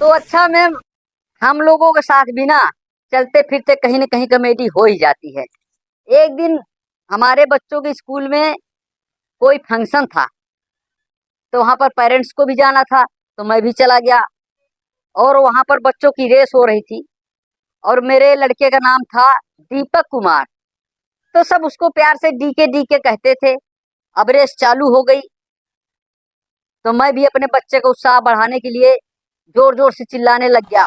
तो अच्छा मैम, हम लोगों के साथ भी ना चलते फिरते कहीं न कहीं कॉमेडी हो ही जाती है। एक दिन हमारे बच्चों के स्कूल में कोई फंक्शन था, तो वहाँ पर पेरेंट्स को भी जाना था, तो मैं भी चला गया और वहाँ पर बच्चों की रेस हो रही थी और मेरे लड़के का नाम था दीपक कुमार, तो सब उसको प्यार से डीके डीके कहते थे। अब रेस चालू हो गई, तो मैं भी अपने बच्चे को उत्साह बढ़ाने के लिए जोर-जोर से चिल्लाने लग गया।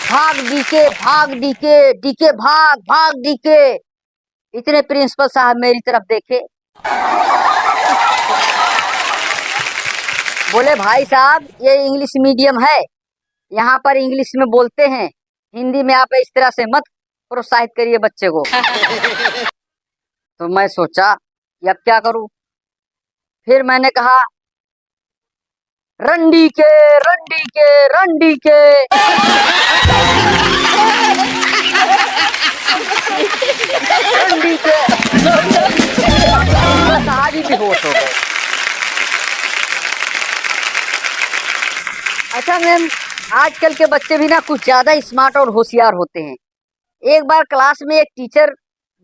भाग डीके, भाग डीके, डीके भाग, भाग डीके। इतने प्रिंसिपल साहब मेरी तरफ देखे, बोले भाई साहब ये इंग्लिश मीडियम है, यहाँ पर इंग्लिश में बोलते हैं, हिंदी में आप इस तरह से मत प्रोत्साहित करिए बच्चे को। तो मैं सोचा कि अब क्या करूं। फिर मैंने कहा रंडी के, रंडी के, रंडी के। रंडी के साहब ही बेहोश हो गए। अच्छा मैम, आजकल के बच्चे भी ना कुछ ज्यादा स्मार्ट और होशियार होते हैं। एक बार क्लास में एक टीचर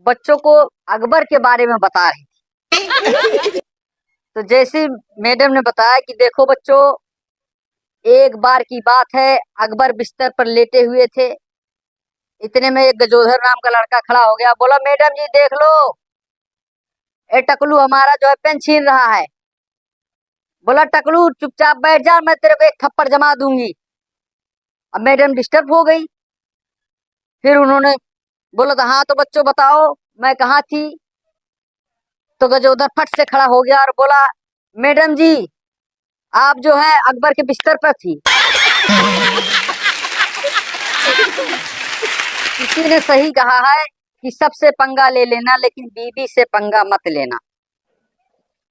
बच्चों को अकबर के बारे में बता रही थी। तो जैसे मैडम ने बताया कि देखो बच्चों, एक बार की बात है, अकबर बिस्तर पर लेटे हुए थे। इतने में एक गजोधर नाम का लड़का खड़ा हो गया, बोला मैडम जी देख लो, ए टकलू हमारा जो है पेन छीन रहा है। बोला टकलू चुपचाप बैठ जा, मैं तेरे को एक थप्पड़ जमा दूंगी। अब मैडम डिस्टर्ब हो गई। फिर उन्होंने बोला था हाँ तो बच्चों बताओ मैं कहाँ थी। तो गजोधर फट से खड़ा हो गया और बोला मैडम जी आप जो है अकबर के बिस्तर पर थी। किसी ने सही कहा है कि सबसे पंगा ले लेना लेकिन बीबी से पंगा मत लेना।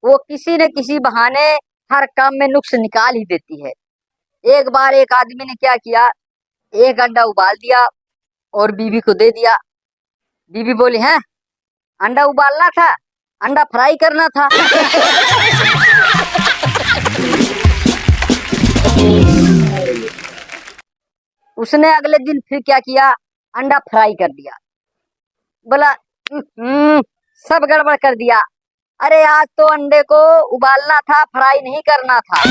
वो किसी न किसी बहाने हर काम में नुक्स निकाल ही देती है। एक बार एक आदमी ने क्या किया, एक अंडा उबाल दिया और बीबी को दे दिया। बीबी बोली हैं अंडा उबालना था, अंडा फ्राई करना था। उसने अगले दिन फिर क्या किया, अंडा फ्राई कर दिया। बोला सब गड़बड़ कर दिया। अरे आज तो अंडे को उबालना था, फ्राई नहीं करना था।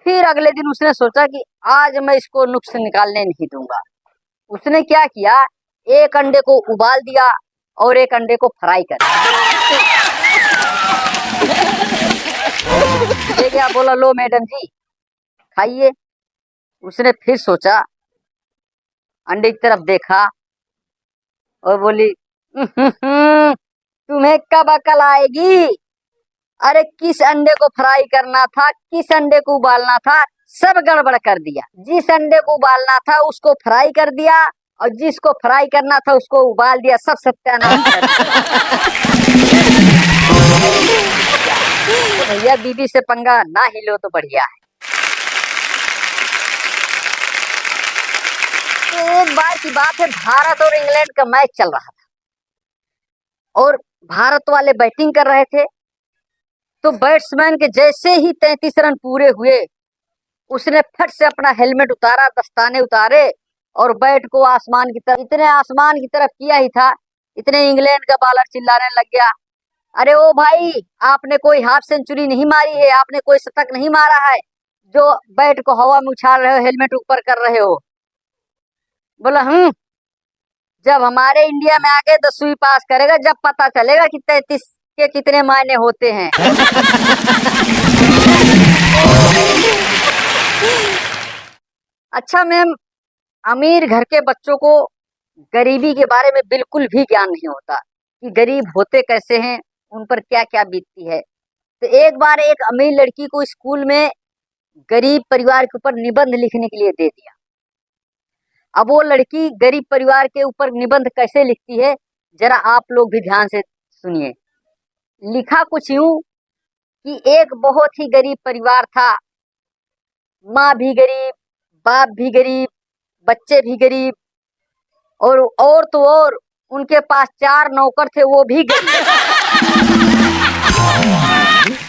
फिर अगले दिन उसने सोचा कि आज मैं इसको नुक्स निकालने नहीं दूंगा। उसने क्या किया, एक अंडे को उबाल दिया और एक अंडे को फ्राई कर दिया। बोला लो मैडम जी खाइए। उसने फिर सोचा, अंडे की तरफ देखा और बोली तुम्हें कब अकल आएगी। अरे किस अंडे को फ्राई करना था, किस अंडे को उबालना था, सब गड़बड़ कर दिया। जिस अंडे को उबालना था उसको फ्राई कर दिया और जिसको फ्राई करना था उसको उबाल दिया। सब सत्यानाश कर तो भैया बीबी से पंगा ना ही लो तो बढ़िया है। तो एक बार की बात है, भारत और इंग्लैंड का मैच चल रहा था और भारत वाले बैटिंग कर रहे थे। तो बैट्समैन के जैसे ही 33 रन पूरे हुए, उसने फट से अपना हेलमेट उतारा, दस्ताने उतारे और बैट को आसमान की तरफ, इतने आसमान की तरफ किया ही था, इतने इंग्लैंड का बॉलर चिल्लाने लग गया, अरे ओ भाई आपने कोई हाफ सेंचुरी नहीं मारी है, आपने कोई शतक नहीं मारा है, जो बैट को हवा में उछाल रहे हो, हेलमेट ऊपर कर रहे हो। बोला जब हमारे इंडिया में आके 10वीं पास करेगा जब पता चलेगा कि 33 के कितने मायने होते हैं। अच्छा मैम, अमीर घर के बच्चों को गरीबी के बारे में बिल्कुल भी ज्ञान नहीं होता कि गरीब होते कैसे हैं, उन पर क्या क्या बीतती है। तो एक बार एक अमीर लड़की को स्कूल में गरीब परिवार के ऊपर निबंध लिखने के लिए दे दिया। अब वो लड़की गरीब परिवार के ऊपर निबंध कैसे लिखती है, जरा आप लोग भी ध्यान से सुनिए। लिखा कुछ यूं कि एक बहुत ही गरीब परिवार था, माँ भी गरीब, बाप भी गरीब, बच्चे भी गरीब और तो और उनके पास 4 नौकर थे, वो भी गरीब।